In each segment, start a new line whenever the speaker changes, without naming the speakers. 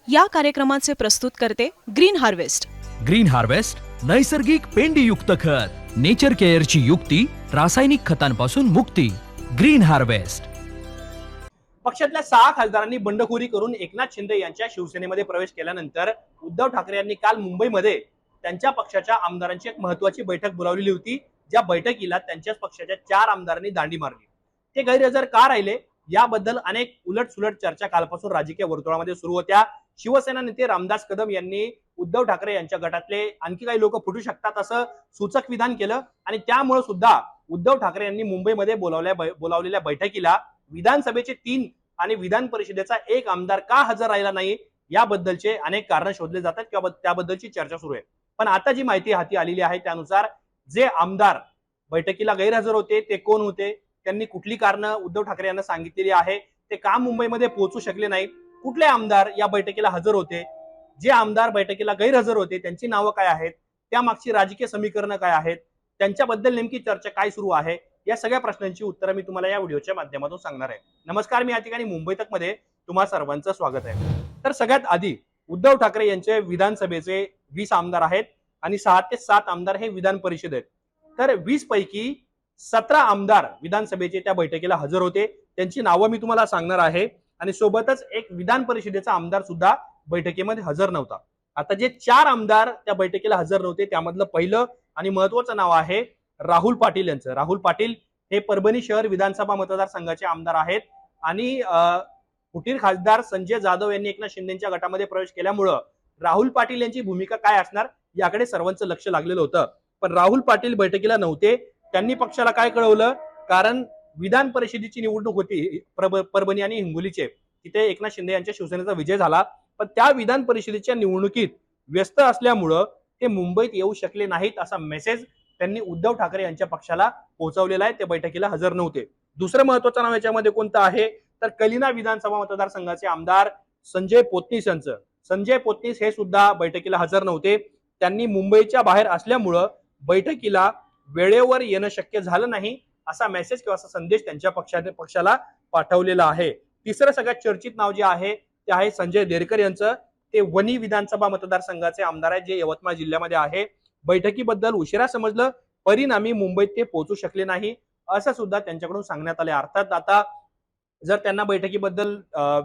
या कार्यक्रमाचे प्रस्तुत करते ग्रीन हार्वेस्ट.
ग्रीन हार्वेस्ट नैसर्गिक पेंडीयुक्त खत, नेचर केअरची युक्ती, रासायनिक खतांपासून मुक्ती. Green harvest.
पक्षातल्या 6 खासदारांनी बंडखोरी करून एकनाथ शिंदे यांच्या शिवसेनेमध्ये प्रवेश केल्यानंतर उद्धव ठाकरे यांनी काल मुंबईमध्ये त्यांच्या पक्षाच्या आमदारांची एक महत्त्वाची बैठक बोलावलेली होती. ज्या बैठकीला त्यांच्याच पक्षाच्या 4 आमदारांनी दांडी मारली. ते गैरहजर का राहिले याबद्दल अनेक उलटसुलट चर्चा कालपासून राजकीय वर्तुळामध्ये सुरू होत्या. शिवसेना नेते रामदास कदम यांनी उद्धव ठाकरे यांच्या गटातले आणखी काही लोक फुटू शकतात असं सूचक विधान केलं आणि त्यामुळे सुद्धा उद्धव ठाकरे यांनी मुंबईमध्ये बोलावलेल्या बैठकीला विधानसभेचे 3 आणि विधान परिषदेचा 1 आमदार का हजर राहिला नाही याबद्दलचे अनेक कारण शोधले जातात किंवा त्याबद्दलची चर्चा सुरू आहे. पण आता जी माहिती हाती आलेली आहे त्यानुसार जे आमदार बैठकीला गैरहजर होते ते कोण होते, त्यांनी कुठली कारणं उद्धव ठाकरे यांना सांगितलेली आहे, ते का मुंबईमध्ये पोहोचू शकले नाही, कुठले आमदार या बैठकीला हजर होते, जे आमदार बैठकीला गैरहजर होते त्यांची नावं काय आहेत, त्यामागची राजकीय समीकरणं काय आहेत, त्यांच्याबद्दल नेमकी चर्चा काय सुरू आहे, या सगळ्या प्रश्नांची उत्तरं मी तुम्हाला या व्हिडिओच्या माध्यमातून सांगणार आहे. नमस्कार, मी या ठिकाणी मुंबई तक मध्ये तुम्हा सर्वांचं स्वागत आहे. तर सगळ्यात आधी उद्धव ठाकरे यांचे विधानसभेचे 20 आमदार आहेत आणि 6 ते 7 आमदार हे विधान परिषद आहेत. तर 20 पैकी 17 आमदार विधानसभेचे त्या बैठकीला हजर होते. त्यांची नावं मी तुम्हाला सांगणार आहे आणि सोबतच एक विधान परिषदेचा आमदार सुद्धा बैठकीमध्ये हजर नव्हता. आता जे 4 आमदार त्या बैठकीला हजर नव्हते त्यामधलं पहिलं आणि महत्वाचं नाव आहे राहुल पाटील यांचं. राहुल पाटील हे परभणी शहर विधानसभा मतदारसंघाचे आमदार आहेत आणि फुटीर खासदार संजय जाधव यांनी एकनाथ शिंदेच्या गटामध्ये प्रवेश केल्यामुळं राहुल पाटील यांची भूमिका काय असणार याकडे सर्वांचं लक्ष लागलेलं होतं. पण राहुल पाटील बैठकीला नव्हते. त्यांनी पक्षाला काय कळवलं, कारण विधान परिषदेची निवडणूक होती परभणी आणि हिंगोलीचे, तिथे एकनाथ शिंदे यांच्या शिवसेनेचा विजय झाला. पण त्या विधान परिषदेच्या निवडणुकीत व्यस्त असल्यामुळं ते मुंबईत येऊ शकले नाहीत असा मेसेज त्यांनी उद्धव ठाकरे यांच्या पक्षाला पोहोचवलेला आहे. ते बैठकीला हजर नव्हते. दुसरं महत्वाचं नाव याच्यामध्ये कोणतं आहे तर कलिना विधानसभा मतदारसंघाचे आमदार संजय पोतनीस यांचं. संजय पोतनीस हे सुद्धा बैठकीला हजर नव्हते. त्यांनी मुंबईच्या बाहेर असल्यामुळं बैठकीला वेळेवर येणं शक्य झालं नाही असा मेसेज किंवा असा संदेश त्यांच्या पक्षाला पाठवलेला आहे. तिसरं सगळ्यात चर्चित नाव जे आहे ते आहे संजय देरकर यांचं. ते वणी विधानसभा मतदारसंघाचे आमदार आहेत जे यवतमाळ जिल्ह्यामध्ये आहे. बैठकीबद्दल उशिरा समजलं, परिणामी मुंबईत ते पोहोचू शकले नाही असं सुद्धा त्यांच्याकडून सांगण्यात आले. अर्थात आता जर त्यांना बैठकीबद्दल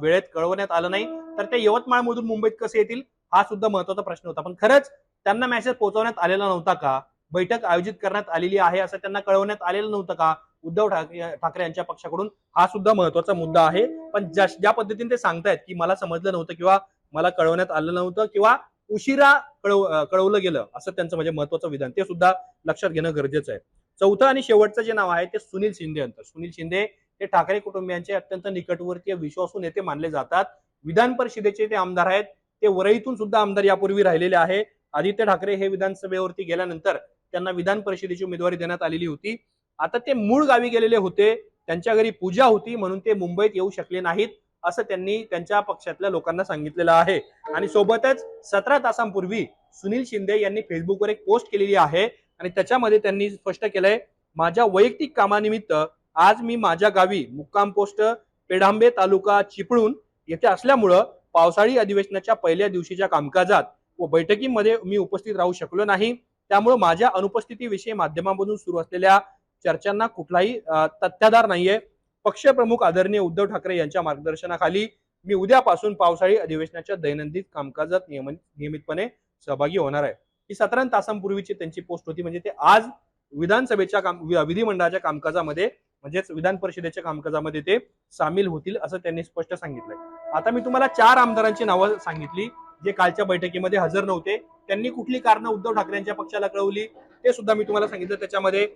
वेळेत कळवण्यात आलं नाही तर ते यवतमाळ मधून मुंबईत कसे येतील हा सुद्धा महत्वाचा प्रश्न होता. पण खरंच त्यांना मेसेज पोहोचवण्यात आलेला नव्हता का, बैठक आयोजित करण्यात आलेली आहे असं त्यांना कळवण्यात आलेलं नव्हतं का उद्धव ठाकरे यांच्या पक्षाकडून, हा सुद्धा महत्वाचा मुद्दा आहे. पण ज्या पद्धतीने ते सांगतायत की मला समजलं नव्हतं किंवा मला कळवण्यात आलं नव्हतं किंवा उशिरा कळवलं गेलं असं त्यांचं म्हणजे महत्वाचं विधान, ते सुद्धा लक्षात घेणं गरजेचं आहे. चौथं आणि शेवटचं जे नाव आहे ते सुनील शिंदे यांचं. सुनील शिंदे हे ठाकरे कुटुंबियांचे अत्यंत निकटवर्तीय विश्वासू नेते मानले जातात. विधान परिषदेचे ते आमदार आहेत. ते वरईतून सुद्धा आमदार यापूर्वी राहिलेले आहे. आदित्य ठाकरे हे विधानसभेवरती गेल्यानंतर त्यांना विधान परिषदेची उमेदवारी देण्यात आलेली होती. आता ते मूळ गावी गेलेले होते, त्यांच्या घरी पूजा होती म्हणून ते मुंबईत येऊ शकले नाहीत असं त्यांनी त्यांच्या पक्षातल्या लोकांना सांगितलेलं आहे. आणि सोबतच 17 तासांपूर्वी सुनील शिंदे यांनी फेसबुकवर एक पोस्ट केलेली आहे आणि त्याच्यामध्ये त्यांनी स्पष्ट केलंय, माझ्या वैयक्तिक कामानिमित्त आज मी माझ्या गावी मुक्काम पोस्ट पेढांबे तालुका चिपळूण येथे असल्यामुळं पावसाळी अधिवेशनाच्या पहिल्या दिवशीच्या कामकाजात व बैठकीमध्ये मी उपस्थित राहू शकलो नाही. त्यामुळे माझ्या अनुपस्थितीविषयी माध्यमांमधून सुरू असलेल्या चर्चांना कुठलाही तथ्याधार नाहीये. पक्षप्रमुख आदरणीय उद्धव ठाकरे यांच्या मार्गदर्शनाखाली मी उद्यापासून पावसाळी अधिवेशनाच्या दैनंदिन कामकाजात नियमितपणे सहभागी होणार आहे. ही 17 तासांपूर्वीची त्यांची पोस्ट होती. म्हणजे ते आज विधानसभेच्या विधिमंडळाच्या कामकाजामध्ये म्हणजेच विधान परिषदेच्या कामकाजामध्ये ते सामील होतील असं त्यांनी स्पष्ट सांगितलंय. आता मी तुम्हाला 4 आमदारांची नावं सांगितली जे कालच्या बैठकीमध्ये हजर नव्हते. त्यांनी कुठली कारणं उद्धव ठाकरे यांच्या पक्षाला कळवली ते सुद्धा मी तुम्हाला सांगितलं. त्याच्यामध्ये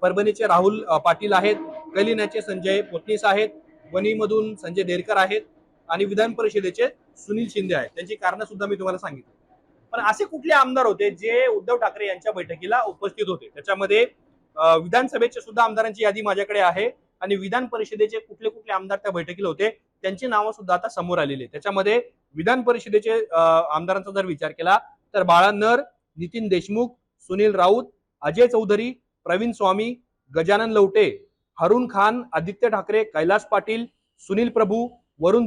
परभणीचे राहुल पाटील आहेत, कलिनाचे संजय पोतनीस आहेत, वणीमधून संजय देरकर आहेत आणि विधान परिषदेचे सुनील शिंदे आहेत. त्यांची कारणं सुद्धा मी तुम्हाला सांगितली. पण असे कुठले आमदार होते जे उद्धव ठाकरे यांच्या बैठकीला उपस्थित होते, त्याच्यामध्ये विधानसभेचे सुद्धा आमदारांची यादी माझ्याकडे आहे आणि विधान परिषदेचे कुठले कुठले आमदार त्या बैठकीला होते त्यांची नावं सुद्धा आता समोर आलेली. त्याच्यामध्ये विधान परिषदेचे आमदारांचा जर विचार केला तर बाळा नर, नितीन देशमुख, सुनील राऊत, अजय चौधरी, प्रवीण स्वामी, गजानन लवटे, हरुण खान, आदित्य ठाकरे, कैलास पाटील, सुनील प्रभू, वरुण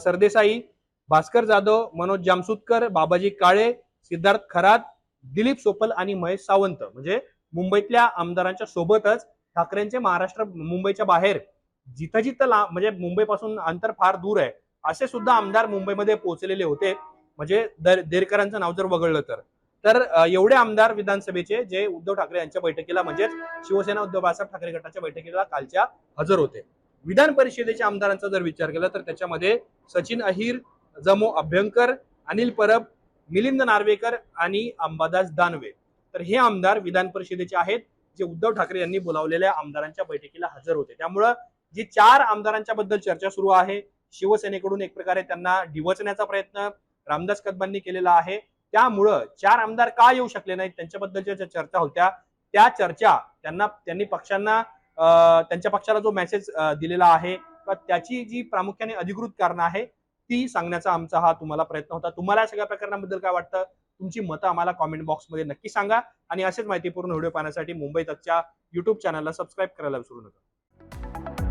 सरदेसाई, भास्कर जाधव, मनोज जामसुदकर, बाबाजी काळे, सिद्धार्थ खरात, दिलीप सोपल आणि महेश सावंत म्हणजे मुंबईतल्या आमदारांच्या सोबतच ठाकरेंचे महाराष्ट्र मुंबईच्या बाहेर जिथं जिथं म्हणजे मुंबईपासून अंतर फार दूर आहे असे सुद्धा आमदार मुंबईमध्ये पोहोचलेले होते. म्हणजे देरकरांचं नाव जर वगळलं तर एवढे आमदार विधानसभेचे जे उद्धव ठाकरे यांच्या बैठकीला म्हणजेच शिवसेना उद्धव बाळासाहेब ठाकरे गटाच्या बैठकीला कालच्या हजर होते. विधान परिषदेच्या आमदारांचा जर विचार केला तर त्याच्यामध्ये सचिन अहिर, जमो अभ्यंकर, अनिल परब, मिलिंद नार्वेकर आणि अंबादास दानवे तर हे आमदार विधान परिषदेचे आहेत जे उद्धव ठाकरे यांनी बोलावलेल्या आमदारांच्या बैठकीला हजर होते. त्यामुळं जी 4 आमदारांच्या बद्दल चर्चा सुरू आहे, शिवसेनेकडून एक प्रकारे त्यांना डिवचण्याचा प्रयत्न रामदास कदमांनी केलेला आहे. त्यामुळं 4 आमदार का येऊ शकले नाहीत त्यांच्याबद्दलच्या ज्या चर्चा होत्या त्या चर्चा त्यांनी पक्षांना त्यांच्या पक्षाला जो मेसेज दिलेला आहे त्याची जी प्रामुख्याने अधिकृत कारण आहे ती सांगण्याचा आमचा हा तुम्हाला प्रयत्न होता. तुम्हाला या सगळ्या प्रकरणाबद्दल काय वाटतं? तुमची मतं आम्हाला कॉमेंट बॉक्समध्ये नक्की सांगा आणि असेच माहितीपूर्ण व्हिडिओ पाहण्यासाठी मुंबई तकच्या युट्यूब चॅनलला सबस्क्राईब करायला विसरू नका.